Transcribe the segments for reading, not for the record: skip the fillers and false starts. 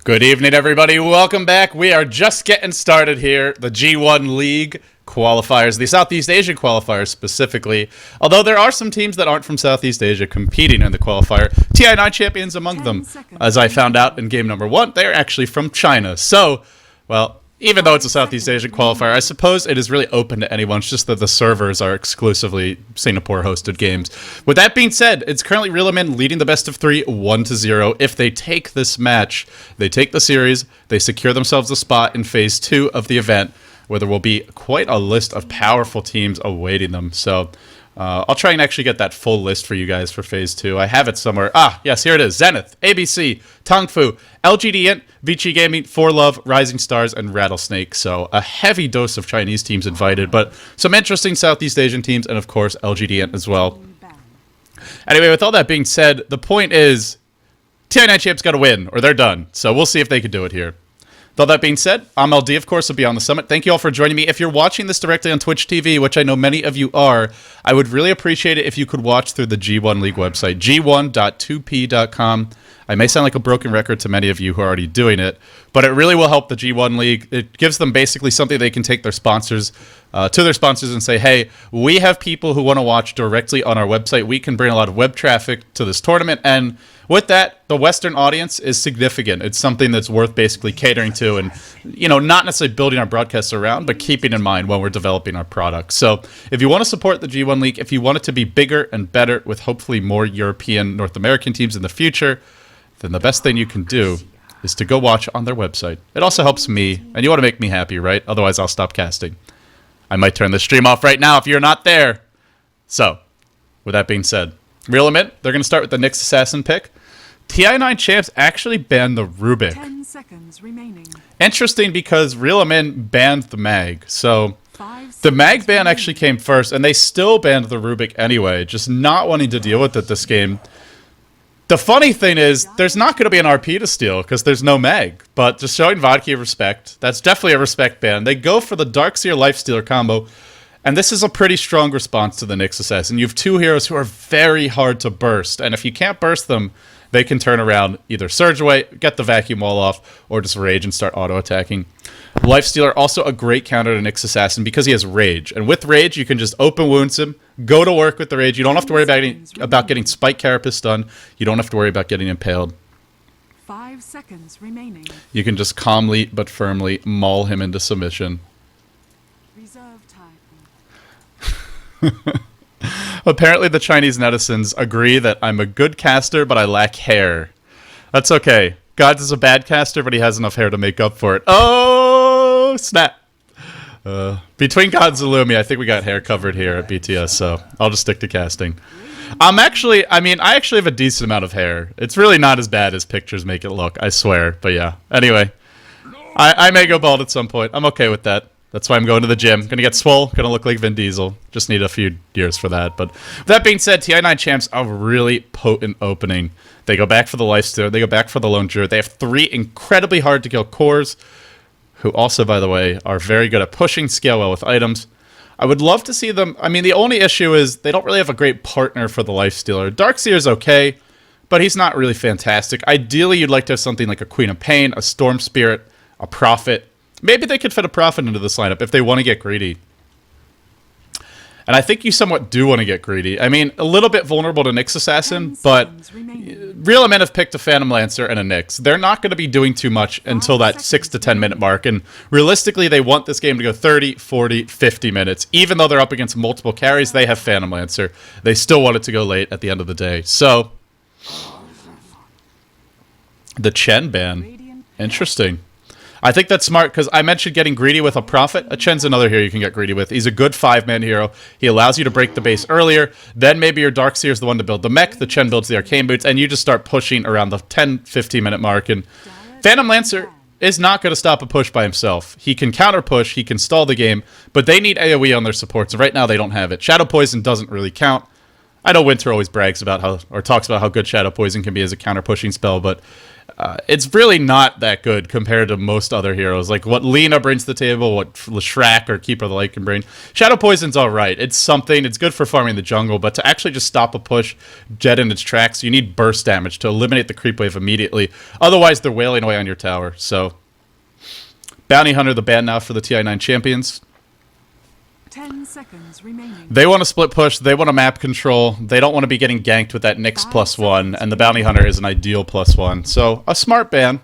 Good evening, everybody. Welcome back. We are just getting started here. The G1 League qualifiers, the Southeast Asian qualifiers specifically. Although there are some teams that aren't from Southeast Asia competing in the qualifier. TI9 champions among them. As I found out in game number 1, they're actually from China. So, well, even though it's a Southeast Asian qualifier, I suppose it is really open to anyone. It's just that the servers are exclusively Singapore-hosted games. With that being said, it's currently Rilimin leading the best of 3, 1-0. If they take this match, they take the series, they secure themselves a spot in Phase 2 of the event, where there will be quite a list of powerful teams awaiting them. So I'll try and actually get that full list for you guys for Phase 2. I have it somewhere. Ah, yes, here it is. Zenith, ABC, Tongfu, LGD Int, Vici Gaming, For Love, Rising Stars, and Rattlesnake. So a heavy dose of Chinese teams invited, but some interesting Southeast Asian teams, and of course LGD Int as well. Anyway, with all that being said, the point is TI9 champs got to win, or they're done. So we'll see if they can do it here. With all that being said, I'm LD, of course, will be on the summit. Thank you all for joining me. If you're watching this directly on Twitch TV, which I know many of you are, I would really appreciate it if you could watch through the G1 League website, g1.2p.com. I may sound like a broken record to many of you who are already doing it, but it really will help the G1 League. It gives them basically something they can take their sponsors to their sponsors and say, hey, we have people who want to watch directly on our website. We can bring a lot of web traffic to this tournament, and with that, the Western audience is significant. It's something that's worth basically catering to and, you know, not necessarily building our broadcasts around, but keeping in mind when we're developing our products. So if you want to support the G1 League, if you want it to be bigger and better with hopefully more European, North American teams in the future, then the best thing you can do is to go watch on their website. It also helps me, and you want to make me happy, right? Otherwise, I'll stop casting. I might turn the stream off right now if you're not there. So, with that being said, Rilimin, they're going to start with the Nyx Assassin pick. TI9 champs actually banned the Rubik. 10 seconds remaining. Interesting because Rilimin banned the Mag. So the Mag ban actually came first, and they still banned the Rubik anyway, just not wanting to deal with it this game. The funny thing is, there's not going to be an RP to steal because there's no Mag, but just showing Vodka respect, that's definitely a respect ban. They go for the Darkseer Lifestealer combo, and this is a pretty strong response to the Nyx Assassin. You have two heroes who are very hard to burst, and if you can't burst them, they can turn around, either surge away, get the vacuum wall off, or just rage and start auto-attacking. Lifestealer, also a great counter to Nyx Assassin because he has rage. And with rage, you can just open wounds him, go to work with the rage. You don't have to worry about getting Spike Carapace done. You don't have to worry about getting impaled. 5 seconds remaining. You can just calmly but firmly maul him into submission. Reserve time. Apparently the Chinese netizens agree that I'm a good caster, but I lack hair. That's okay. Gods is a bad caster, but he has enough hair to make up for it. Oh, snap. Between Gods and Lumi, I think we got hair covered here at BTS, so I'll just stick to casting. I actually have a decent amount of hair. It's really not as bad as pictures make it look, I swear. But yeah, anyway. I may go bald at some point. I'm okay with that. That's why I'm going to the gym. Gonna get swole, gonna look like Vin Diesel. Just need a few years for that. But with that being said, TI9 champs are really potent opening. They go back for the Lifestealer, they go back for the Lone Druid. They have 3 incredibly hard to kill cores, who also, by the way, are very good at pushing scale well with items. I would love to see them. I mean, the only issue is they don't really have a great partner for the Lifestealer. Darkseer's okay, but he's not really fantastic. Ideally, you'd like to have something like a Queen of Pain, a Storm Spirit, a Prophet. Maybe they could fit a Prophet into this lineup if they want to get greedy. And I think you somewhat do want to get greedy. I mean, a little bit vulnerable to Nyx Assassin, but Rilimin have picked a Phantom Lancer and a Nyx. They're not going to be doing too much until that 6 to 10 minute mark. And realistically, they want this game to go 30, 40, 50 minutes. Even though they're up against multiple carries, they have Phantom Lancer. They still want it to go late at the end of the day. So, the Chen ban. Interesting. I think that's smart because I mentioned getting greedy with a Prophet. A Chen's another hero you can get greedy with. He's a good 5-man hero. He allows you to break the base earlier. Then maybe your Darkseer is the one to build the mech. The Chen builds the Arcane Boots. And you just start pushing around the 10, 15-minute mark. And Phantom Lancer is not going to stop a push by himself. He can counter push. He can stall the game. But they need AoE on their supports. And right now they don't have it. Shadow Poison doesn't really count. I know Winter always brags about how, or talks about how good Shadow Poison can be as a counter pushing spell. But it's really not that good compared to most other heroes. Like what Lina brings to the table, what Leshrac or Keeper of the Light can bring. Shadow Poison's alright. It's something. It's good for farming the jungle, but to actually just stop a push dead in its tracks, you need burst damage to eliminate the creep wave immediately. Otherwise, they're wailing away on your tower. So, Bounty Hunter, the ban now for the TI9 champions. 10 seconds remaining. They want to split push. They want to map control. They don't want to be getting ganked with that Nyx +1, and the Bounty Hunter is an ideal +1. So, a smart ban.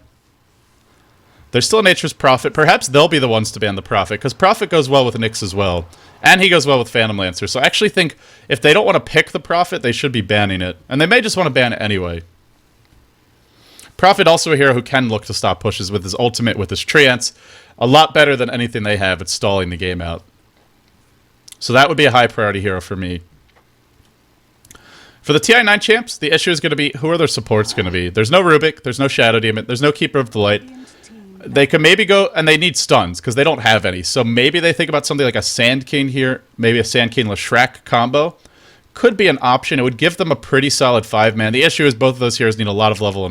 There's still Nature's Prophet. Perhaps they'll be the ones to ban the Prophet, because Prophet goes well with Nyx as well. And he goes well with Phantom Lancer. So I actually think if they don't want to pick the Prophet, they should be banning it. And they may just want to ban it anyway. Prophet also a hero who can look to stop pushes with his ultimate, with his Treants. A lot better than anything they have at stalling the game out. So that would be a high priority hero for me. For the TI9 champs, the issue is going to be, who are their supports going to be? There's no Rubik, there's no Shadow Demon, there's no Keeper of the Light. They could maybe go, and they need stuns, because they don't have any. So maybe they think about something like a Sand King here, maybe a Sand King Leshrac combo. Could be an option. It would give them a pretty solid 5-man. The issue is both of those heroes need a lot of levels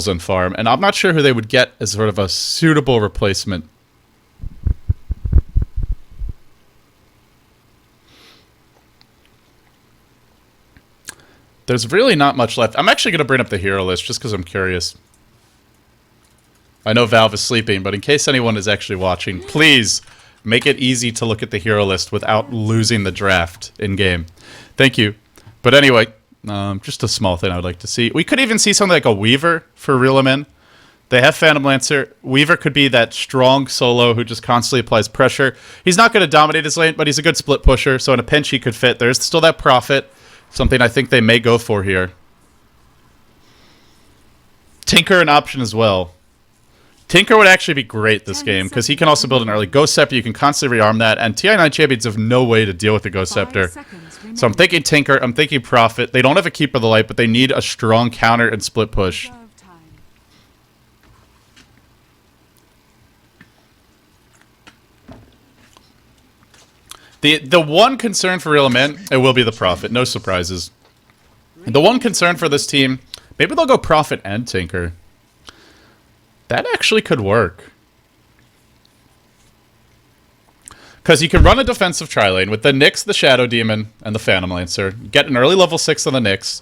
in farm, and I'm not sure who they would get as sort of a suitable replacement. There's really not much left. I'm actually going to bring up the hero list just because I'm curious. I know Valve is sleeping, but in case anyone is actually watching, please make it easy to look at the hero list without losing the draft in-game. Thank you. But anyway, just a small thing I would like to see. We could even see something like a Weaver for Rilimin. They have Phantom Lancer. Weaver could be that strong solo who just constantly applies pressure. He's not going to dominate his lane, but he's a good split pusher, so in a pinch he could fit. There's still that Prophet. Something I think they may go for here. Tinker an option as well. Tinker would actually be great this game, because he can also build an early Ghost Scepter. You can constantly rearm that, and TI9 champions have no way to deal with the Ghost Scepter. So I'm thinking Tinker, I'm thinking Prophet. They don't have a Keeper of the Light, but they need a strong counter and split push. The one concern for Rilimin, it will be the Prophet. No surprises. The one concern for this team, maybe they'll go Prophet and Tinker. That actually could work. Because you can run a defensive tri-lane with the Nyx, the Shadow Demon, and the Phantom Lancer. Get an early level 6 on the Nyx.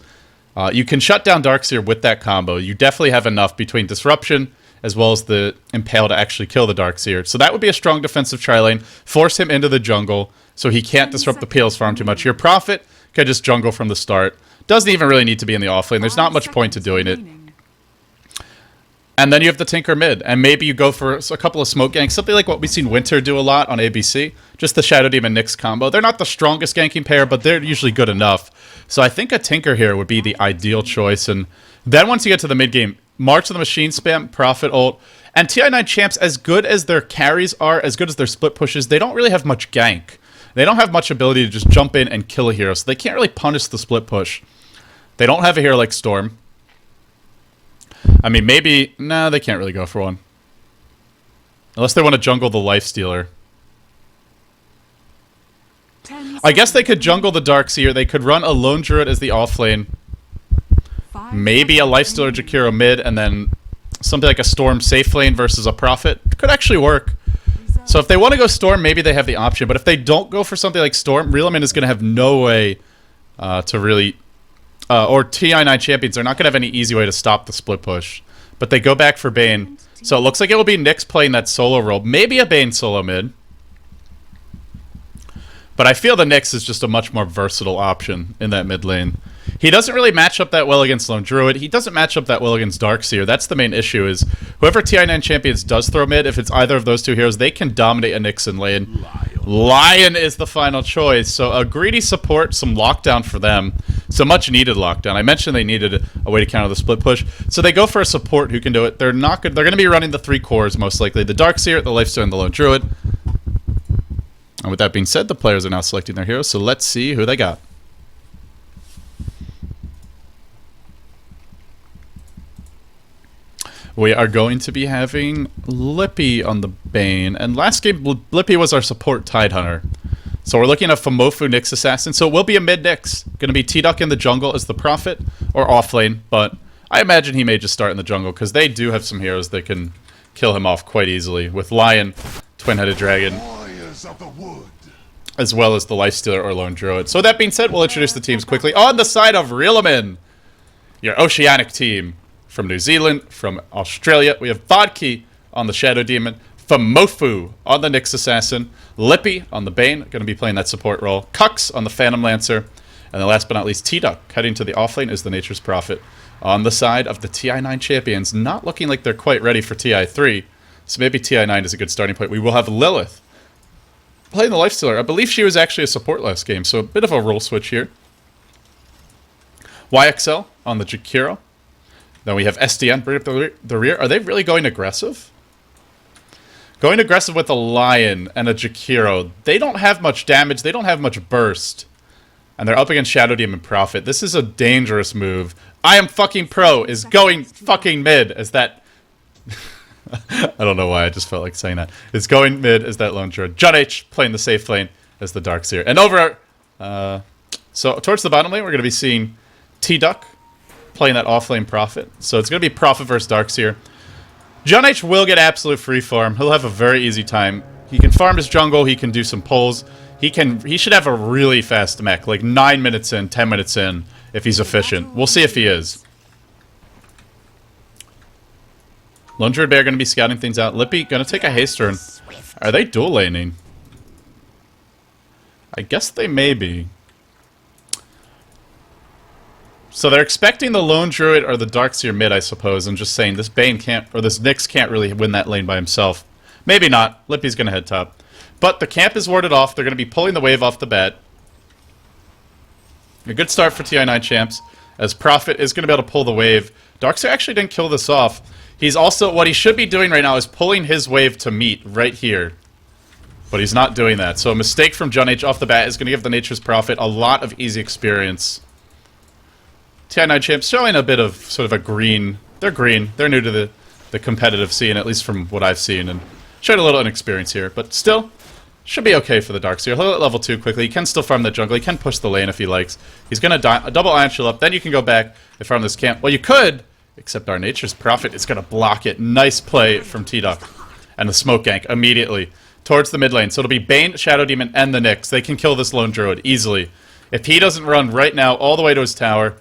You can shut down Darkseer with that combo. You definitely have enough between Disruption as well as the Impale to actually kill the Darkseer. So that would be a strong defensive tri-lane. Force him into the jungle so he can't disrupt the Peel's farm too much. Your Prophet can just jungle from the start. Doesn't even really need to be in the offlane. There's not much point to doing it. And then you have the Tinker mid, and maybe you go for a couple of smoke ganks, something like what we've seen Winter do a lot on ABC, just the Shadow Demon Nyx combo. They're not the strongest ganking pair, but they're usually good enough. So I think a Tinker here would be the ideal choice, and then once you get to the mid game, March of the Machine spam, Prophet ult, and TI9 champs, as good as their carries are, as good as their split pushes, they don't really have much gank. They don't have much ability to just jump in and kill a hero, so they can't really punish the split push. They don't have a hero like Storm. I mean, maybe... Nah, they can't really go for one. Unless they want to jungle the Lifestealer. I guess they could jungle the Darkseer. They could run a Lone Druid as the offlane. Maybe a Lifestealer Jakiro mid, and then something like a Storm safe lane versus a Prophet. Could actually work. So if they want to go Storm, maybe they have the option. But if they don't go for something like Storm, Rilimin is going to have no way to really... or TI9 champions are not going to have any easy way to stop the split push. But they go back for Bane. So it looks like it will be Nyx playing that solo role. Maybe a Bane solo mid. But I feel the Nyx is just a much more versatile option in that mid lane. He doesn't really match up that well against Lone Druid. He doesn't match up that well against Darkseer. That's the main issue, is whoever TI9 champions does throw mid, if it's either of those two heroes, they can dominate a Nyx in lane. Lion is the final choice. So a greedy support, some lockdown for them. So much needed lockdown. I mentioned they needed a way to counter the split push. So they go for a support who can do it. They're not good. They're going to be running the 3 cores most likely. The Darkseer, the Lifestealer, and the Lone Druid. And with that being said, the players are now selecting their heroes. So let's see who they got. We are going to be having Lippy on the Bane. And last game, Lippy was our support Tidehunter. So we're looking at Famofu Nyx Assassin. So it will be a mid Nyx. Going to be T-Duck in the jungle as the Prophet, or offlane. But I imagine he may just start in the jungle, because they do have some heroes that can kill him off quite easily, with Lion, Twin-Headed Dragon, as well as the Lifestealer or Lone Druid. So with that being said, we'll introduce the teams quickly. On the side of Rilimin, your Oceanic team from New Zealand, from Australia, we have Vodki on the Shadow Demon, Famofu on the Nyx Assassin, Lippy on the Bane, going to be playing that support role, Kux on the Phantom Lancer, and then last but not least, T-Duck heading to the offlane is the Nature's Prophet. On the side of the TI9 champions, not looking like they're quite ready for TI3, so maybe TI9 is a good starting point. We will have Lilith playing the Lifestealer. I believe she was actually a support last game, so a bit of a role switch here. YXL on the Jakiro. Then we have SDN bring up the rear. Are they really going aggressive? Going aggressive with a Lion and a Jakiro. They don't have much damage. They don't have much burst. And they're up against Shadow Demon Prophet. This is a dangerous move. I am fucking pro is going fucking mid as that... I don't know why I just felt like saying that. It's going mid as that Lone Druid. Jun H playing the safe lane as the Darkseer. And over... so towards the bottom lane, we're going to be seeing T-Duck playing that offlane Prophet. So it's going to be Prophet versus Darkseer. Jun H will get absolute free farm. He'll have a very easy time. He can farm his jungle. He can do some pulls. He should have a really fast mech, like 9 minutes in, 10 minutes in, if he's efficient. We'll see if he is. Lone Druid Bear going to be scouting things out. Lippy going to take a haste turn. Are they dual laning? I guess they may be. So they're expecting the Lone Druid or the Darkseer mid, I suppose, and just saying this Bane can't, or this Nyx can't really win that lane by himself. Maybe not. Lippy's going to head top. But the camp is warded off. They're going to be pulling the wave off the bat. A good start for TI9 champs, as Prophet is going to be able to pull the wave. Darkseer actually didn't kill this off. He's also, what he should be doing right now is pulling his wave to meet right here. But he's not doing that. So a mistake from Jun H off the bat is going to give the Nature's Prophet a lot of easy experience. TI9 champs showing a bit of sort of a green. They're green. They're new to the competitive scene, at least from what I've seen, and showed a little inexperience here. But still, should be okay for the Darkseer. He'll hit level 2 quickly. He can still farm the jungle. He can push the lane if he likes. He's going to double Iron Shield up. Then you can go back and farm this camp. Well, you could, except our Nature's Prophet is going to block it. Nice play from T-Duck. And the smoke gank immediately towards the mid lane. So it'll be Bane, Shadow Demon, and the Nyx. They can kill this Lone Druid easily. If he doesn't run right now all the way to his tower,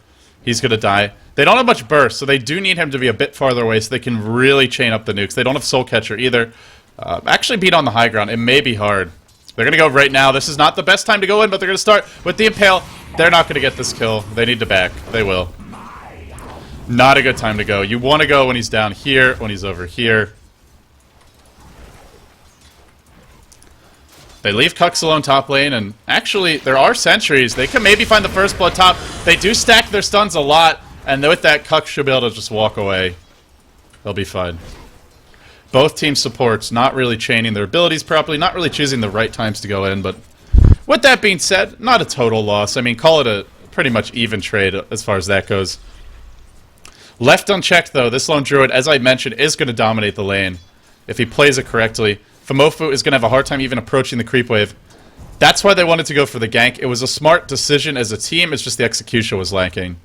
he's going to die. They don't have much burst, so they do need him to be a bit farther away so they can really chain up the nukes. They don't have Soul Catcher either. Actually beat on the high ground. It may be hard. They're going to go right now. This is not the best time to go in, but they're going to start with the Impale. They're not going to get this kill. They need to back. They will. Not a good time to go. You want to go when he's down here, when he's over here. They leave Kux alone top lane, and actually, there are sentries. They can maybe find the first blood top. They do stack their stuns a lot, and with that, Kux should be able to just walk away. They'll be fine. Both team supports not really chaining their abilities properly, not really choosing the right times to go in, but with that being said, not a total loss. I mean, call it a pretty much even trade as far as that goes. Left unchecked, though, this Lone Druid, as I mentioned, is going to dominate the lane if he plays it correctly. Famofu is going to have a hard time even approaching the creep wave. That's why they wanted to go for the gank. It was a smart decision as a team, it's just the execution was lacking.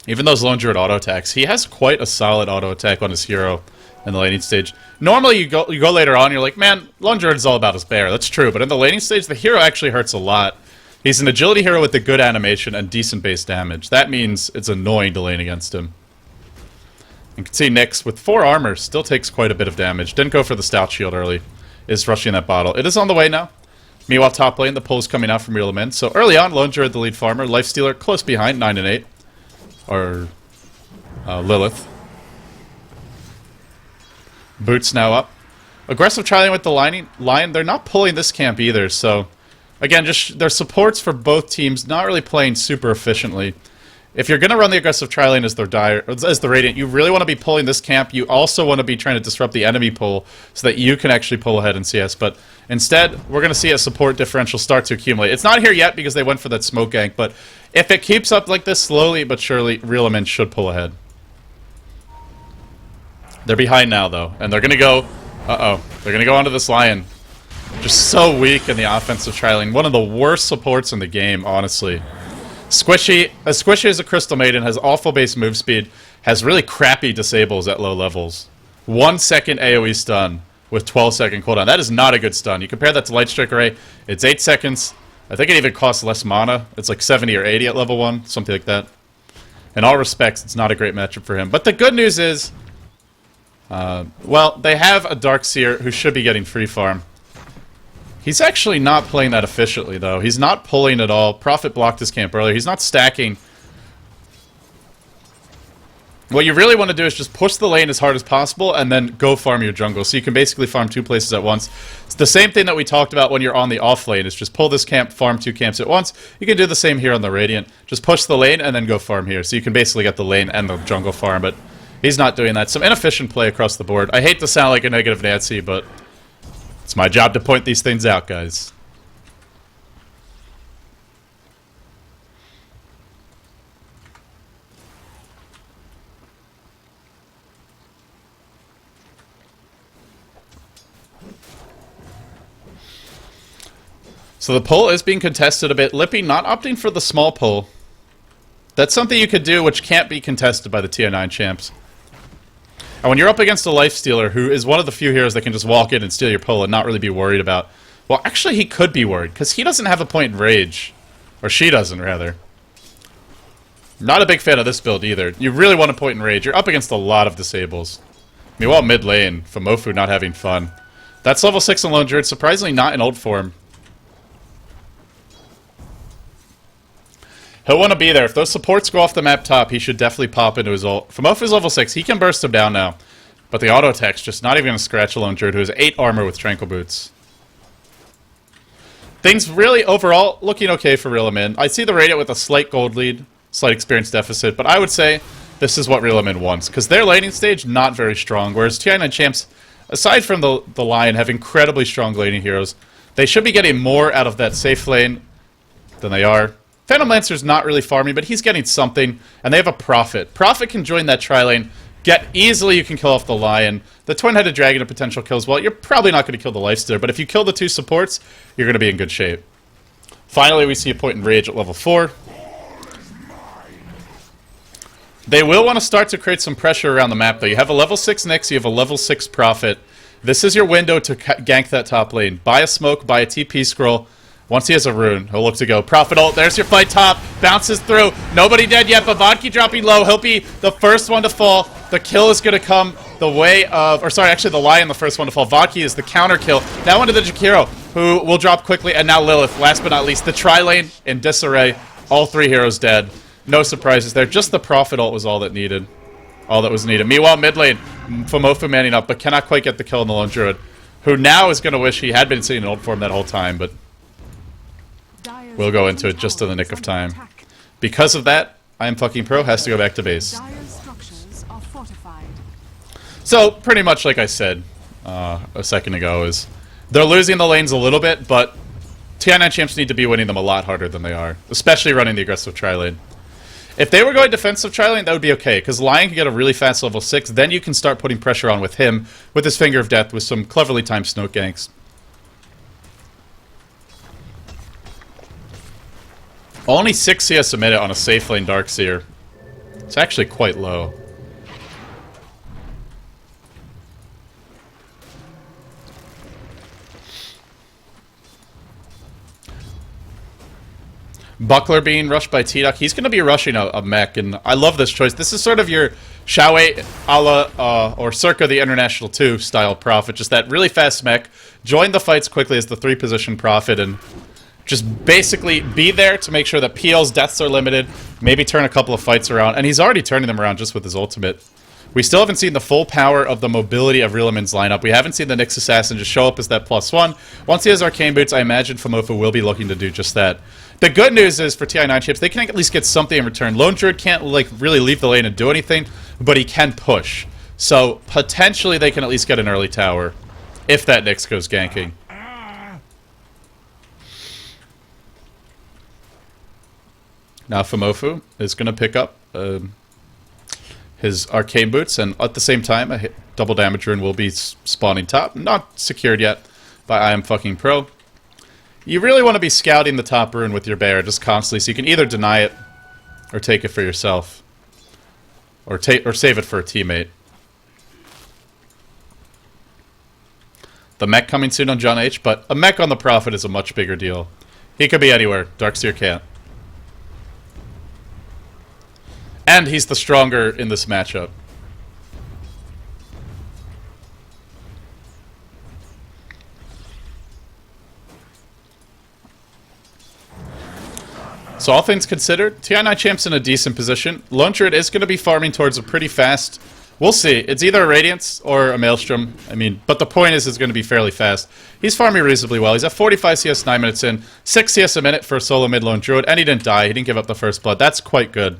Even those Lone Druid auto attacks, he has quite a solid auto attack on his hero in the laning stage. Normally you go later on, you're like, man, Lone Druid is all about his bear. That's true, but in the laning stage, the hero actually hurts a lot. He's an agility hero with a good animation and decent base damage. That means it's annoying to lane against him. You can see Nyx, with 4 armor, still takes quite a bit of damage. Didn't go for the stout shield early. Is rushing that bottle. It is on the way now. Meanwhile, top lane, the pull is coming out from Rilimin. So early on, Lone Druid, the lead farmer. Lifestealer, close behind, 9 and 8. Or Lilith. Boots now up. Aggressive trialing with the Lion. They're not pulling this camp either, so... Again, just their supports for both teams not really playing super efficiently. If you're going to run the aggressive trialing as the Radiant, you really want to be pulling this camp. You also want to be trying to disrupt the enemy pull so that you can actually pull ahead in CS. But instead, we're going to see a support differential start to accumulate. It's not here yet because they went for that smoke gank, but if it keeps up like this slowly but surely, Rilimin should pull ahead. They're behind now, though, and they're going to go... Uh-oh. They're going to go onto this Lion. Just so weak in the offensive trialing. One of the worst supports in the game, honestly. Squishy, as squishy as a Crystal Maiden, has awful base move speed, has really crappy disables at low levels. 1 second AoE stun with 12-second cooldown. That is not a good stun. You compare that to Light Strike Array, it's 8 seconds. I think it even costs less mana. It's like 70 or 80 at level 1, something like that. In all respects, it's not a great matchup for him. But the good news is, well, they have a Darkseer who should be getting free farm. He's actually not playing that efficiently, though. He's not pulling at all. Prophet blocked his camp earlier. He's not stacking. What you really want to do is just push the lane as hard as possible and then go farm your jungle. So you can basically farm 2 places at once. It's the same thing that we talked about when you're on the off lane. It's just pull this camp, farm 2 camps at once. You can do the same here on the Radiant. Just push the lane and then go farm here. So you can basically get the lane and the jungle farm, but he's not doing that. Some inefficient play across the board. I hate to sound like a negative Nancy, but it's my job to point these things out, guys. So the pull is being contested a bit. Lippy not opting for the small pull. That's something you could do which can't be contested by the TI9 champs. And when you're up against a Lifestealer, who is one of the few heroes that can just walk in and steal your pull and not really be worried about... Well, actually he could be worried, because he doesn't have a point in Rage. Or she doesn't, rather. Not a big fan of this build either. You really want a point in Rage. You're up against a lot of disables. Meanwhile, mid lane, Famofu not having fun. That's level 6 in Lone Druid, surprisingly not in ult form. He'll want to be there. If those supports go off the map top, he should definitely pop into his ult. Famofu's level 6. He can burst him down now. But the auto attack's just not even going to scratch a Lone Druid, who has 8 armor with Tranquil Boots. Things really, overall, looking okay for Rilimin. I see the Radiant with a slight gold lead, slight experience deficit, but I would say this is what Rilimin wants. Because their laning stage, not very strong. Whereas TI9 champs, aside from the Lion, have incredibly strong laning heroes. They should be getting more out of that safe lane than they are. Phantom Lancer's not really farming, but he's getting something, and they have a Prophet. Prophet can join that tri-lane, get easily, you can kill off the Lion. The Twin-Headed Dragon, a potential kill as well. You're probably not going to kill the Lifestealer, but if you kill the 2 supports, you're going to be in good shape. Finally, we see a point in Rage at level 4. They will want to start to create some pressure around the map, though. You have a level 6 Nyx, you have a level 6 Prophet. This is your window to gank that top lane. Buy a smoke, buy a TP scroll. Once he has a rune, he'll look to go. Prophet ult, there's your fight top. Bounces through. Nobody dead yet, but Vodki dropping low. He'll be the first one to fall. The kill is going to come the way of... Or sorry, actually the Lion the first one to fall. Vodki is the counter kill. Now into the Jakiro, who will drop quickly. And now Lilith, last but not least. The tri-lane in disarray. All 3 heroes dead. No surprises there. Just the Prophet ult was all that needed. All that was needed. Meanwhile, mid lane, Famofu manning up, but cannot quite get the kill on the Lone Druid. Who now is going to wish he had been sitting in ult form that whole time, but... We'll go into it just in the nick of time. Because of that, I Am Fucking Pro has to go back to base. So, pretty much like I said a second ago, is they're losing the lanes a little bit, but TI9 champs need to be winning them a lot harder than they are. Especially running the aggressive tri-lane. If they were going defensive tri-lane, that would be okay, because Lion can get a really fast level 6, then you can start putting pressure on with him, with his Finger of Death, with some cleverly timed smoke ganks. Only 6 CS a minute on a safe lane Darkseer. It's actually quite low. Buckler being rushed by T-Duck. He's going to be rushing a mech, and I love this choice. This is sort of your Xiaowei a la, or circa the International 2 style Prophet. Just that really fast mech. Join the fights quickly as the 3-position Prophet, and... just basically be there to make sure that PL's deaths are limited, maybe turn a couple of fights around, and he's already turning them around just with his ultimate. We still haven't seen the full power of the mobility of Rilimin's lineup. We haven't seen the Nyx Assassin just show up as that +1. Once he has Arcane Boots, I imagine Famofu will be looking to do just that. The good news is for TI9 chips, they can at least get something in return. Lone Druid can't like really leave the lane and do anything, but he can push. So potentially they can at least get an early tower if that Nyx goes ganking. Now Famofu is going to pick up his Arcane Boots, and at the same time, a double damage rune will be spawning top. Not secured yet by I Am Fucking Pro. You really want to be scouting the top rune with your bear just constantly, so you can either deny it or take it for yourself. Or save it for a teammate. The mech coming soon on John H, but a mech on the Prophet is a much bigger deal. He could be anywhere. Darkseer can't. And he's the stronger in this matchup. So all things considered, TI9 Champ's in a decent position. Lone Druid is going to be farming towards a pretty fast... We'll see. It's either a Radiance or a Maelstrom. I mean, but the point is it's going to be fairly fast. He's farming reasonably well. He's at 45 CS 9 minutes in. 6 CS a minute for a solo mid Lone Druid. And he didn't die. He didn't give up the first blood. That's quite good.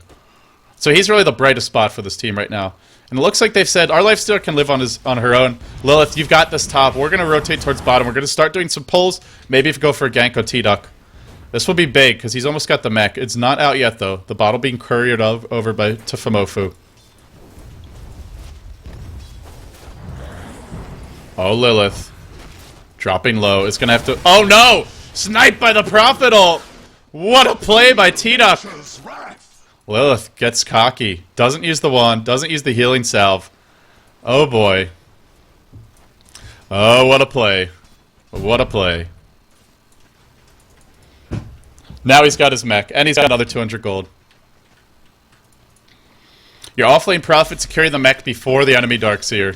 So he's really the brightest spot for this team right now. And it looks like they've said, our Lifestealer can live on her own. Lilith, you've got this top. We're going to rotate towards bottom. We're going to start doing some pulls. Maybe if you go for a gank on T-Duck. This will be big, because he's almost got the mech. It's not out yet, though. The bottle being couriered over to Famofu. Oh, Lilith. Dropping low. It's going to have to... Oh, no! Sniped by the Prophet ult! What a play by T-Duck! Lilith gets cocky. Doesn't use the wand. Doesn't use the healing salve. Oh, boy. Oh, what a play. What a play. Now he's got his mech, and he's got another 200 gold. Your offlane Prophet securing the mech before the enemy Darkseer.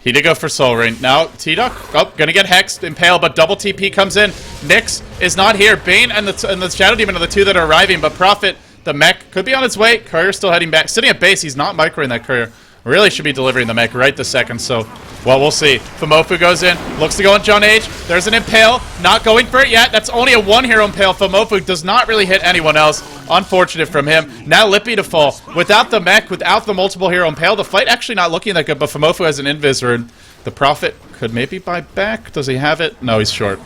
He did go for Soul Ring. Now, T-Duck, oh, gonna get hexed, impale, but double TP comes in. Nyx is not here. Bane and the Shadow Demon are the two that are arriving, but Prophet, the mech, could be on its way. Courier's still heading back. Sitting at base, he's not microing that Courier. Really should be delivering the mech right this second, so... Well, we'll see. Famofu goes in, looks to go on John H. There's an impale, not going for it yet. That's only a one-hero impale. Famofu does not really hit anyone else. Unfortunate from him. Now Lippy to fall. Without the mech, without the multiple hero impale, the fight actually not looking that good, but Famofu has an invisor, and the Prophet could maybe buy back. Does he have it? No, he's short.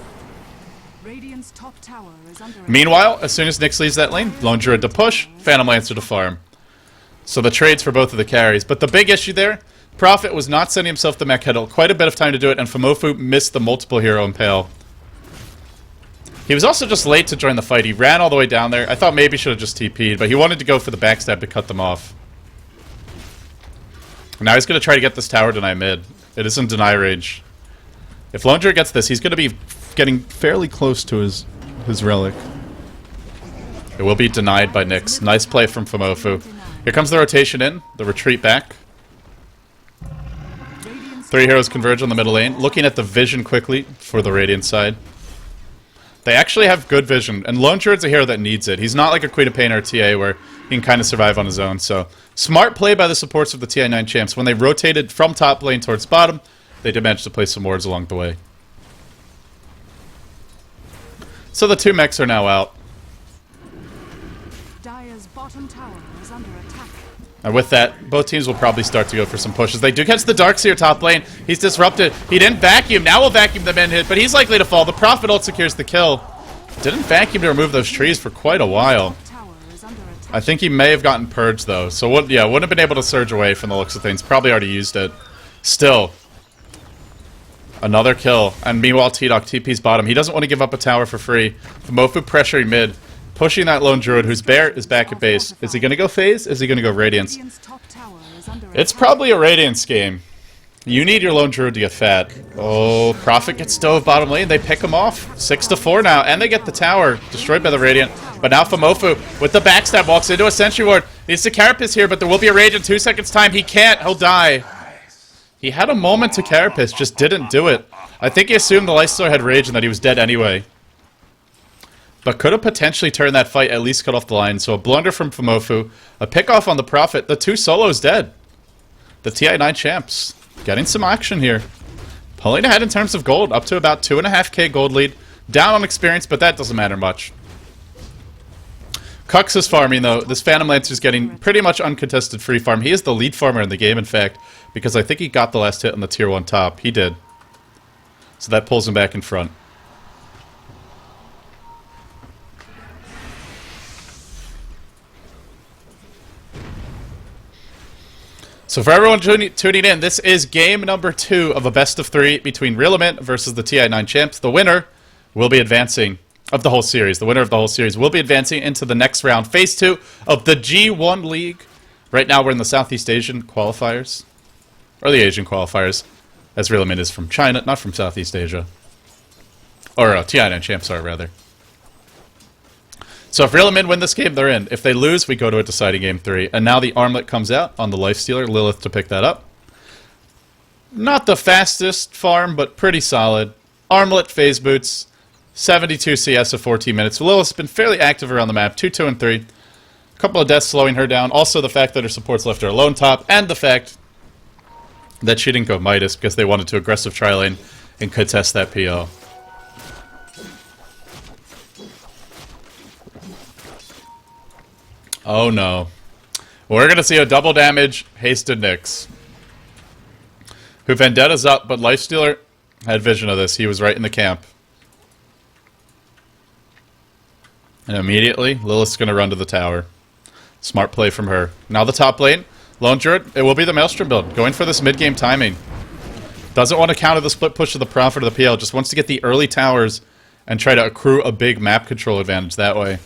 Radiant's top tower is under Meanwhile, as soon as Nyx leaves that lane, Lone Druid to push, Phantom Lancer to farm. So the trades for both of the carries. But the big issue there, Prophet was not sending himself the mech, had quite a bit of time to do it, and Famofu missed the multiple hero impale. He was also just late to join the fight. He ran all the way down there. I thought maybe he should have just TP'd, but he wanted to go for the backstab to cut them off. Now he's going to try to get this tower deny mid. It is in deny range. If Lone Druid gets this, he's going to be getting fairly close to his relic. It will be denied by Nyx. Nice play from Famofu. Here comes the rotation in, the retreat back. 3 heroes converge on the middle lane. Looking at the vision quickly for the Radiant side. They actually have good vision, and Lone Druid's a hero that needs it. He's not like a Queen of Pain or TA where he can kind of survive on his own. So, smart play by the supports of the TI9 champs. When they rotated from top lane towards bottom, they did manage to place some wards along the way. So the 2 mechs are now out. Dire's bottom tower is under attack. And with that, both teams will probably start to go for some pushes. They do catch the Darkseer top lane. He's disrupted. He didn't vacuum. Now we'll vacuum the min hit, but he's likely to fall. The Prophet ult secures the kill. Didn't vacuum to remove those trees for quite a while. Tower is under attack. I think he may have gotten purged, though. So, wouldn't have been able to surge away from the looks of things. Probably already used it. Still. Another kill. And meanwhile, T-Doc TP's bottom. He doesn't want to give up a tower for free. Famofu pressuring mid. Pushing that Lone Druid, whose bear is back at base. Is he going to go phase? Is he going to go Radiance? Radiant's top tower is under It's attack. probably a Radiance game. You need your Lone Druid to get fat. Oh, Prophet gets stove bottom lane. They pick him off. 6-4 now. And they get the tower. Destroyed by the Radiant. But now Famofu, with the backstab, walks into a Sentry Ward. Needs to Carapace here, but there will be a rage in 2 seconds' time. He can't. He'll die. He had a moment to Carapace, just didn't do it. I think he assumed the Lifestealer had rage and that he was dead anyway. But could have potentially turned that fight, at least cut off the line. So a blunder from Famofu. A pick off on the Prophet. The 2 solos dead. The TI9 champs getting some action here. Pulling ahead in terms of gold. Up to about 2.5k gold lead. Down on experience, but that doesn't matter much. Kux is farming, though. This Phantom Lancer is getting pretty much uncontested free farm. He is the lead farmer in the game, in fact. Because I think he got the last hit on the tier 1 top. He did. So that pulls him back in front. So for everyone tuning in, this is game number 2 of a best of 3 between Rilimin versus the TI9 champs. The winner will be advancing, of the whole series, the winner of the whole series, will be advancing into the next round, Phase 2 of the G1 League. Right now we're in the Southeast Asian qualifiers, or the Asian qualifiers, as Rilimin is from China, not from Southeast Asia. Or TI9 champs are, rather. So if Rilimin win this game, they're in. If they lose, we go to a deciding game 3. And now the armlet comes out on the Lifestealer, Lilith to pick that up. Not the fastest farm, but pretty solid. Armlet, phase boots, 72 CS of 14 minutes. Lilith's been fairly active around the map, 2, 2, and 3. A couple of deaths slowing her down. Also the fact that her supports left her alone top, and the fact that she didn't go Midas because they wanted to aggressive tri-lane and contest that PO. Oh no. We're going to see a double damage Hasted Nyx, who Vendetta's up, but Lifestealer had vision of this. He was right in the camp. And immediately, Lilith's going to run to the tower. Smart play from her. Now the top lane. Lone Druid, it will be the Maelstrom build. Going for this mid-game timing. Doesn't want to counter the split push of the Prophet or the PL. Just wants to get the early towers and try to accrue a big map control advantage that way.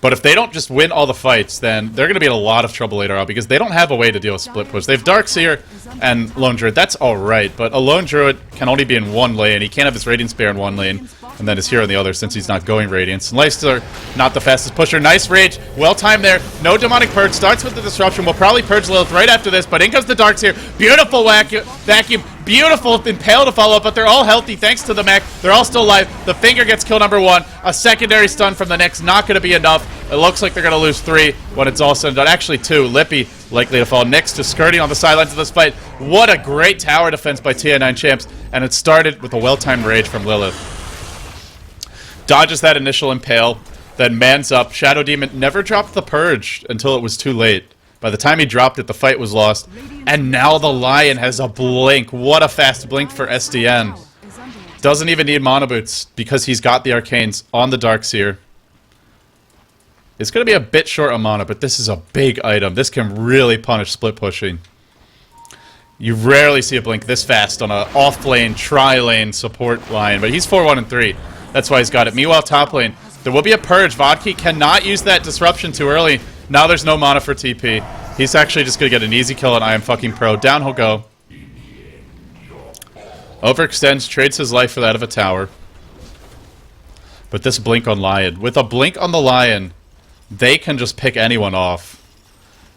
But if they don't just win all the fights, then they're going to be in a lot of trouble later on because they don't have a way to deal with split push. They have Darkseer and Lone Druid. That's alright, but a Lone Druid can only be in one lane. He can't have his Radiant Spear in one lane and then his hero in the other since he's not going Radiance. And Lifestealer, not the fastest pusher. Nice rage. Well timed there. No Demonic Purge. Starts with the Disruption. We'll probably Purge Lilith right after this, but in comes the Darkseer. Beautiful vacuum. Beautiful Impale to follow up, but they're all healthy thanks to the mech. They're all still alive. The Finger gets kill number 1. A secondary stun from the Nyx. Not going to be enough. It looks like they're going to lose 3 when it's all said and done. Actually 2. Lippy likely to fall. Nyx just skirting on the sidelines of this fight. What a great tower defense by TI9 champs. And it started with a well-timed rage from Lilith. Dodges that initial Impale. Then mans up. Shadow Demon never dropped the Purge until it was too late. By the time he dropped it, the fight was lost. And now the Lion has a blink. What a fast blink for SDN. Doesn't even need Mana Boots because he's got the Arcanes on the Darkseer. It's going to be a bit short on mana, but this is a big item. This can really punish split pushing. You rarely see a blink this fast on an off-lane, tri-lane support line, but he's 4-1 and 3. That's why he's got it. Meanwhile, top lane, there will be a Purge. Vodki cannot use that Disruption too early. Now there's no mana for TP. He's actually just going to get an easy kill on I Am Fucking Pro. Down he'll go. Overextends, trades his life for that of a tower. But this blink on Lion. With a blink on the Lion, they can just pick anyone off.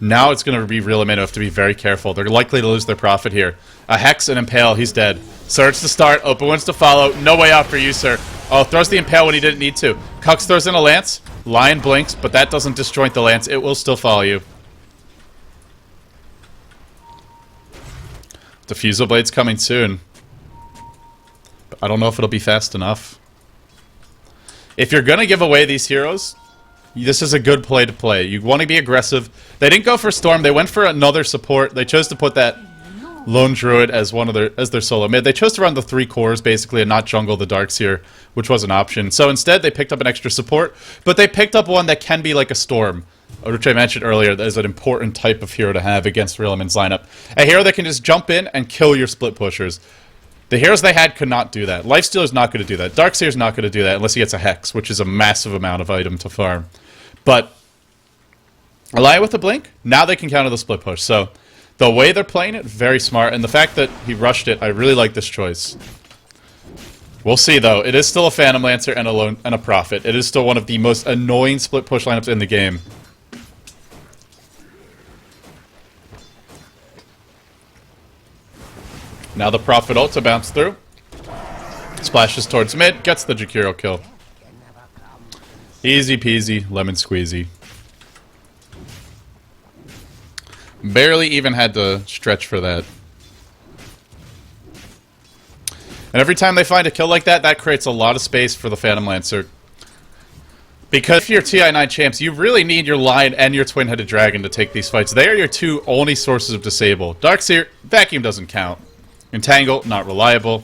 Now it's going to be Rilimin who have to be very careful. They're likely to lose their Prophet here. A Hex and Impale, he's dead. Surge to start, open ones to follow. No way out for you, sir. Oh, throws the Impale when he didn't need to. Cux throws in a Lance. Lion blinks, but that doesn't disjoint the Lance. It will still follow you. Diffusal Blade's coming soon. But I don't know if it'll be fast enough. If you're going to give away these heroes, this is a good play to play. You want to be aggressive. They didn't go for Storm. They went for another support. They chose to put that Lone Druid as their solo mid. They chose to run the 3 cores basically and not jungle the Darkseer, which was an option. So instead they picked up an extra support, but they picked up one that can be like a Storm, which I mentioned earlier. That is an important type of hero to have against Rilimin's lineup. A hero that can just jump in and kill your split pushers. The heroes they had could not do that. Lifestealer's not going to do that. Darkseer's not going to do that unless he gets a Hex, which is a massive amount of item to farm. But Lion with a blink, now they can counter the split push. So the way they're playing it, very smart. And the fact that he rushed it, I really like this choice. We'll see, though. It is still a Phantom Lancer and a Prophet. It is still one of the most annoying split push lineups in the game. Now the Prophet ult to bounce through. Splashes towards mid, gets the Jakiro kill. Easy peasy, lemon squeezy. Barely even had to stretch for that. And every time they find a kill like that, that creates a lot of space for the Phantom Lancer. Because if you're TI9 champs, you really need your Lion and your Twin-Headed Dragon to take these fights. They are your 2 only sources of disable. Darkseer, Vacuum doesn't count. Entangle, not reliable.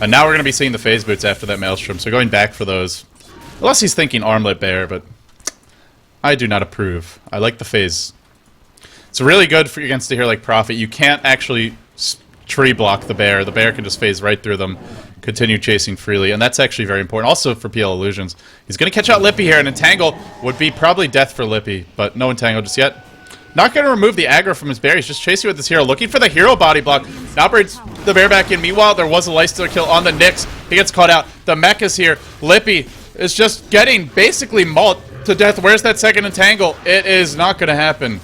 And now we're going to be seeing the phase boots after that Maelstrom, so going back for those. Unless he's thinking Armlet Bear, but I do not approve. I like the phase. It's really good for against a hero like Prophet. You can't actually tree block the bear. The bear can just phase right through them, continue chasing freely, and that's actually very important. Also for PL Illusions. He's going to catch out Lippy here, and Entangle would be probably death for Lippy, but no Entangle just yet. Not going to remove the aggro from his bear. He's just chasing with his hero, looking for the hero body block. Now brings the bear back in. Meanwhile, there was a lifestealer kill on the Nyx. He gets caught out. The mech is here. Lippy is just getting basically mauled to death. Where's that second Entangle? It is not going to happen.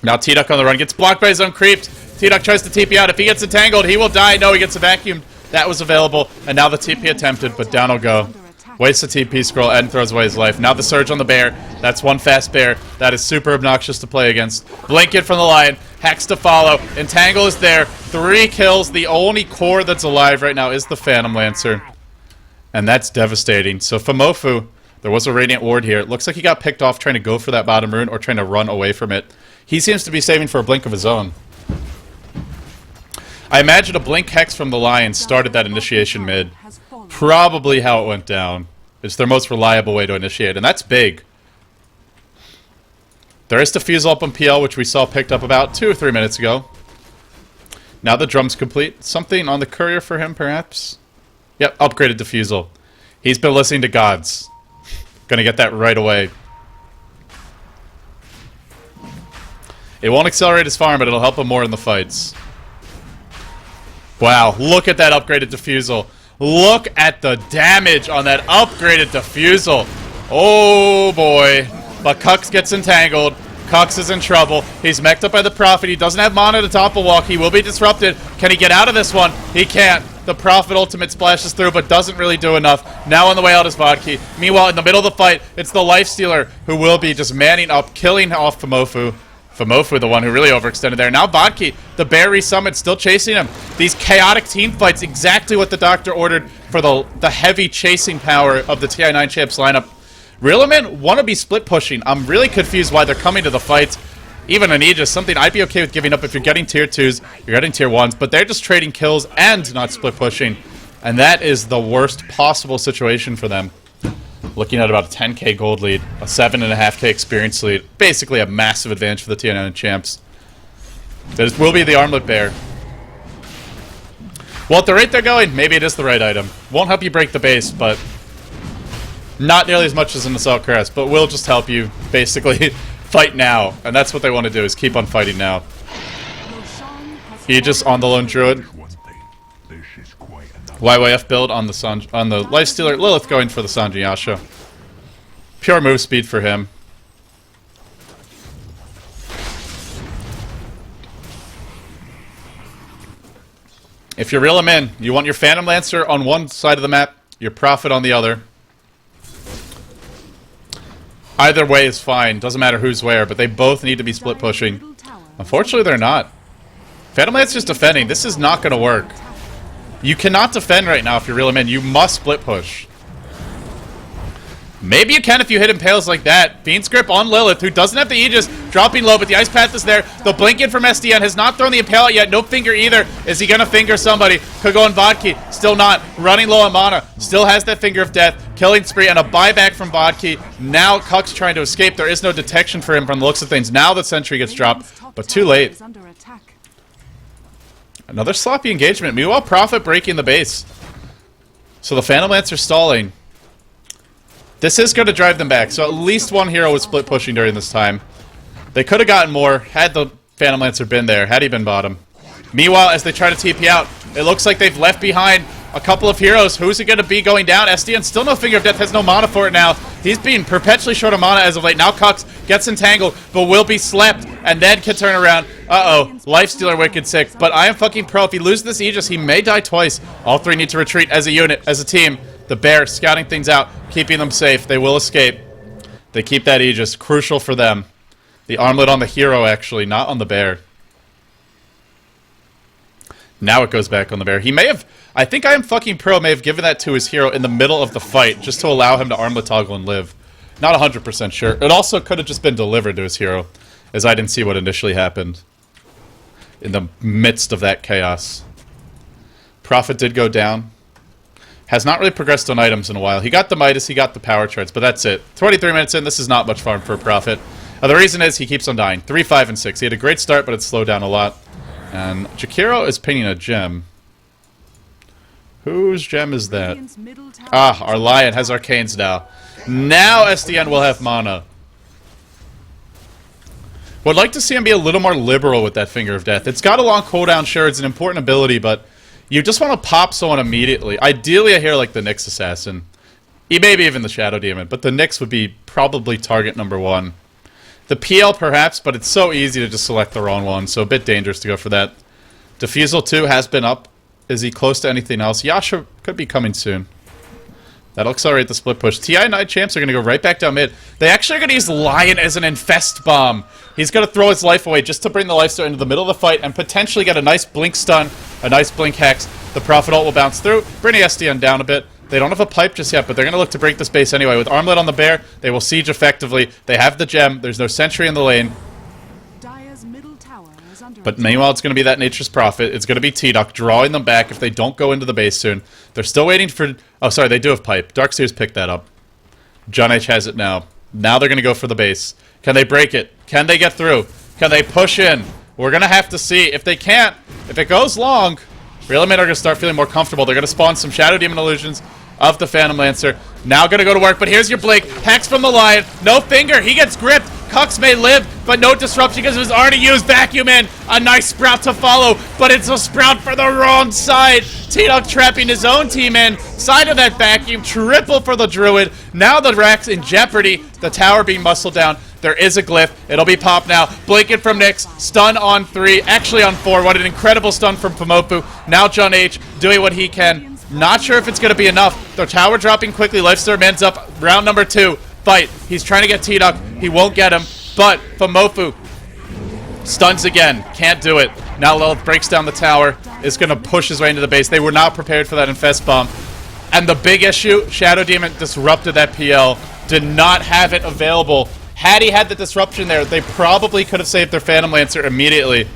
Now T-Duck on the run. Gets blocked by his own creeps. T-Duck tries to TP out. If he gets entangled, he will die. No, he gets a vacuum. That was available. And now the TP attempted, but down he'll go. Wastes the TP scroll and throws away his life. Now the surge on the bear. That's one fast bear. That is super obnoxious to play against. Blink it from the lion. Hex to follow. Entangle is there. 3 kills. The only core that's alive right now is the Phantom Lancer. And that's devastating. So Famofu, there was a Radiant Ward here. It looks like he got picked off trying to go for that bottom rune or trying to run away from it. He seems to be saving for a blink of his own. I imagine a blink hex from the lion started that initiation mid. Probably how it went down. It's their most reliable way to initiate, and that's big. There is defusal up on PL, which we saw picked up about 2 or 3 minutes ago. Now the drum's complete. Something on the courier for him, perhaps? Yep, upgraded defusal. He's been listening to gods. Gonna get that right away. It won't accelerate his farm, but it'll help him more in the fights. Wow, look at that upgraded defusal. Look at the damage on that upgraded defusal. Oh boy. But Kux gets entangled. Kux is in trouble. He's mech'd up by the Prophet. He doesn't have mana to topple walk. He will be disrupted. Can he get out of this one? He can't. The Prophet ultimate splashes through, but doesn't really do enough. Now on the way out is Vodki. Meanwhile, in the middle of the fight, it's the Lifestealer who will be just manning up, killing off Famofu. Famofu, the one who really overextended there. Now Vodki, the bear resummoned, still chasing him. These chaotic team fights, exactly what the doctor ordered for the heavy chasing power of the TI9 champs lineup. Rilimin want to be split pushing. I'm really confused why they're coming to the fight. Even an Aegis, something I'd be okay with giving up if you're getting tier 2s, you're getting tier 1s, but they're just trading kills and not split pushing. And that is the worst possible situation for them. Looking at about a 10k gold lead, a 7.5k experience lead. Basically a massive advantage for the TI9 champs. This will be the armlet bear. Well, at the rate they're going, maybe it is the right item. Won't help you break the base, but not nearly as much as an Assault Crest, but will just help you basically fight now. And that's what they want to do, is keep on fighting now. Aegis on the Lone Druid. YYF build on the Lifestealer. Lilith going for the Sanji Yasha. Pure move speed for him. If you're Rilimin, you want your Phantom Lancer on one side of the map, your Prophet on the other. Either way is fine. Doesn't matter who's where, but they both need to be split pushing. Unfortunately, they're not. Phantom Lancer's defending. This is not going to work. You cannot defend right now if you're Rilimin. You must split push. Maybe you can if you hit impales like that. Fiend's Grip on Lilith, who doesn't have the Aegis, dropping low, but the Ice Path is there. The blink in from SDN has not thrown the impale out yet. No finger either. Is he going to finger somebody? Could go on Vodki. Still not. Running low on mana. Still has that Finger of Death. Killing spree and a buyback from Vodki. Now Cuck's trying to escape. There is no detection for him from the looks of things. Now the sentry gets dropped, but too late. Another sloppy engagement. Meanwhile, Prophet breaking the base. So the Phantom Lancer stalling. This is going to drive them back. So at least one hero was split pushing during this time. They could have gotten more had the Phantom Lancer been there, had he been bottom. Meanwhile, as they try to TP out, it looks like they've left behind a couple of heroes. Who's it going to be going down? SDN still no Finger of Death, has no mana for it now. He's being perpetually short of mana as of late. Now Kux gets entangled, but will be slept, and then can turn around. Uh-oh, Lifestealer wicked sick. But I am fucking pro. If he loses this Aegis, he may die twice. All three need to retreat as a unit, as a team. The bear scouting things out, keeping them safe. They will escape. They keep that Aegis. Crucial for them. The armlet on the hero, actually, not on the bear. Now it goes back on the bear. He may have... I think I am fucking pro may have given that to his hero in the middle of the fight, just to allow him to armlet toggle and live. Not 100% sure. It also could have just been delivered to his hero, as I didn't see what initially happened in the midst of that chaos. Prophet did go down. Has not really progressed on items in a while. He got the Midas, he got the power charts, but that's it. 23 minutes in, this is not much farm for a Prophet. The reason is he keeps on dying. 3, 5, and 6. He had a great start, but it slowed down a lot. And Jakiro is pinging a gem. Whose gem is that? Radiant's middle tower Ah, is our under Lion attack. has Arcanes now. Now SDN will have mana. Would like to see him be a little more liberal with that Finger of Death. It's got a long cooldown, sure, it's an important ability, but you just want to pop someone immediately. Ideally, I hear like the Nyx Assassin. Maybe even the Shadow Demon, but the Nyx would be probably target number 1. The PL perhaps, but it's so easy to just select the wrong one, so a bit dangerous to go for that. Diffusal 2 has been up. Is he close to anything else? Yasha could be coming soon. That'll accelerate the split push. TI9 champs are going to go right back down mid. They actually are going to use Lion as an infest bomb. He's going to throw his life away just to bring the lifesteal into the middle of the fight and potentially get a nice blink stun, a nice blink hex. The Prophet ult will bounce through, bringing SDN down a bit. They don't have a pipe just yet, but they're going to look to break this base anyway. With Armlet on the bear, they will siege effectively. They have the gem. There's no sentry in the lane. Dire's middle tower is under But attack. meanwhile, it's going to be that Nature's Prophet. It's going to be T-Duck drawing them back if they don't go into the base soon. They're still waiting for... Oh, sorry, they do have pipe. Darkseer's picked that up. John H has it now. Now they're going to go for the base. Can they break it? Can they get through? Can they push in? We're going to have to see. If they can't, if it goes long, Rilimin are going to start feeling more comfortable. They're going to spawn some Shadow Demon illusions of the Phantom Lancer. Now going to go to work, but here's your blink. Hex from the Lion. No Finger. He gets gripped. Cucks may live, but no disruption because it was already used. Vacuum in. A nice Sprout to follow, but it's a Sprout for the wrong side. T-Duck trapping his own team in. Side of that vacuum. Triple for the Druid. Now the Rack's in jeopardy. The tower being muscled down. There is a glyph. It'll be pop now. Blinking from Nyx. Stun on 3. Actually on 4. What an incredible stun from Pomopu. Now John H. doing what he can. Not sure if it's going to be enough. The tower dropping quickly. Lifesteal man's up. Round number 2. Fight. He's trying to get T-Duck. He won't get him. But Pomopu stuns again. Can't do it. Now Lilith breaks down the tower. Is going to push his way into the base. They were not prepared for that Infest Bomb. And the big issue, Shadow Demon disrupted that PL. Did not have it available. Had he had the disruption there, they probably could have saved their Phantom Lancer immediately.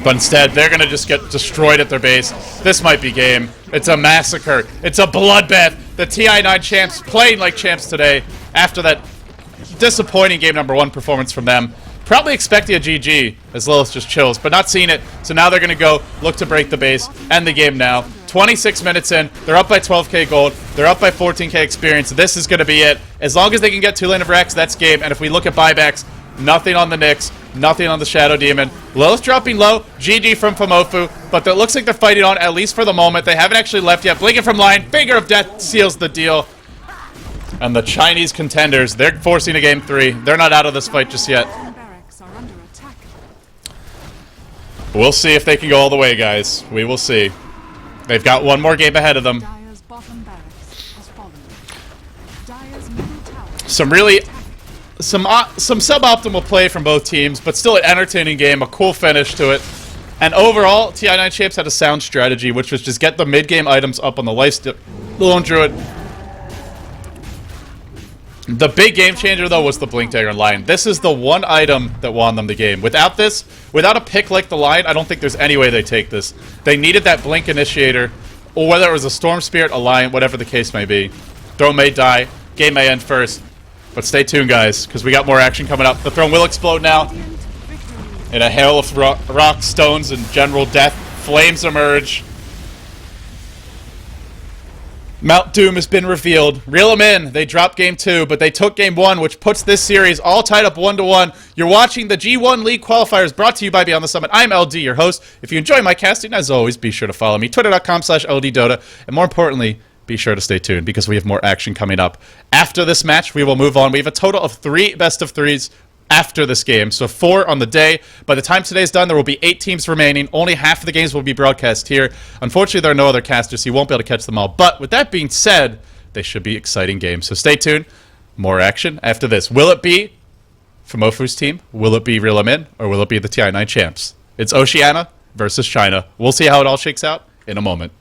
But instead, they're going to just get destroyed at their base. This might be game. It's a massacre. It's a bloodbath. The TI9 champs playing like champs today after that disappointing game number 1 performance from them. Probably expecting a GG as Lilith just chills, but not seeing it. So now they're going to go look to break the base, end the game now. 26 minutes in, they're up by 12k gold, they're up by 14k experience. This is going to be it. As long as they can get 2 lane of Rex, that's game. And if we look at buybacks, nothing on the Nyx, nothing on the Shadow Demon. Lilith dropping low, GG from Pomofu, but it looks like they're fighting on, at least for the moment. They haven't actually left yet. Blinking from Lion, Finger of Death seals the deal. And the Chinese contenders, they're forcing a game 3. They're not out of this fight just yet. Barracks are under attack. We'll see if they can go all the way, guys. We will see. They've got one more game ahead of them. Dire's bottom barracks has fallen. Dire's middle tower. Some really... Some suboptimal play from both teams, but still an entertaining game, a cool finish to it. And overall, TI9 champs had a sound strategy, which was just get the mid-game items up on the lifesteal. Lone Druid. The big game changer, though, was the Blink Dagger and Lion. This is the one item that won them the game. Without this, without a pick like the Lion, I don't think there's any way they take this. They needed that Blink Initiator, or whether it was a Storm Spirit, a Lion, whatever the case may be. Throne may die, game may end first. But stay tuned, guys, because we got more action coming up. The throne will explode now. In a hail of rock, stones, and general death, flames emerge. Mount Doom has been revealed. Rilimin, they dropped game 2, but they took game 1, which puts this series all tied up 1-1. You're watching the G1 League Qualifiers brought to you by Beyond the Summit. I'm LD, your host. If you enjoy my casting, as always, be sure to follow me, twitter.com/LDDota, and more importantly, be sure to stay tuned because we have more action coming up. After this match, we will move on. We have a total of 3 best of 3s after this game, so 4 on the day. By the time today's done, there will be 8 teams remaining. Only half of the games will be broadcast here. Unfortunately, there are no other casters, so you won't be able to catch them all. But with that being said, they should be exciting games. So stay tuned. More action after this. Will it be Fomofu's team? Will it be Rilimin? Or will it be the TI9 champs? It's Oceania versus China. We'll see how it all shakes out in a moment.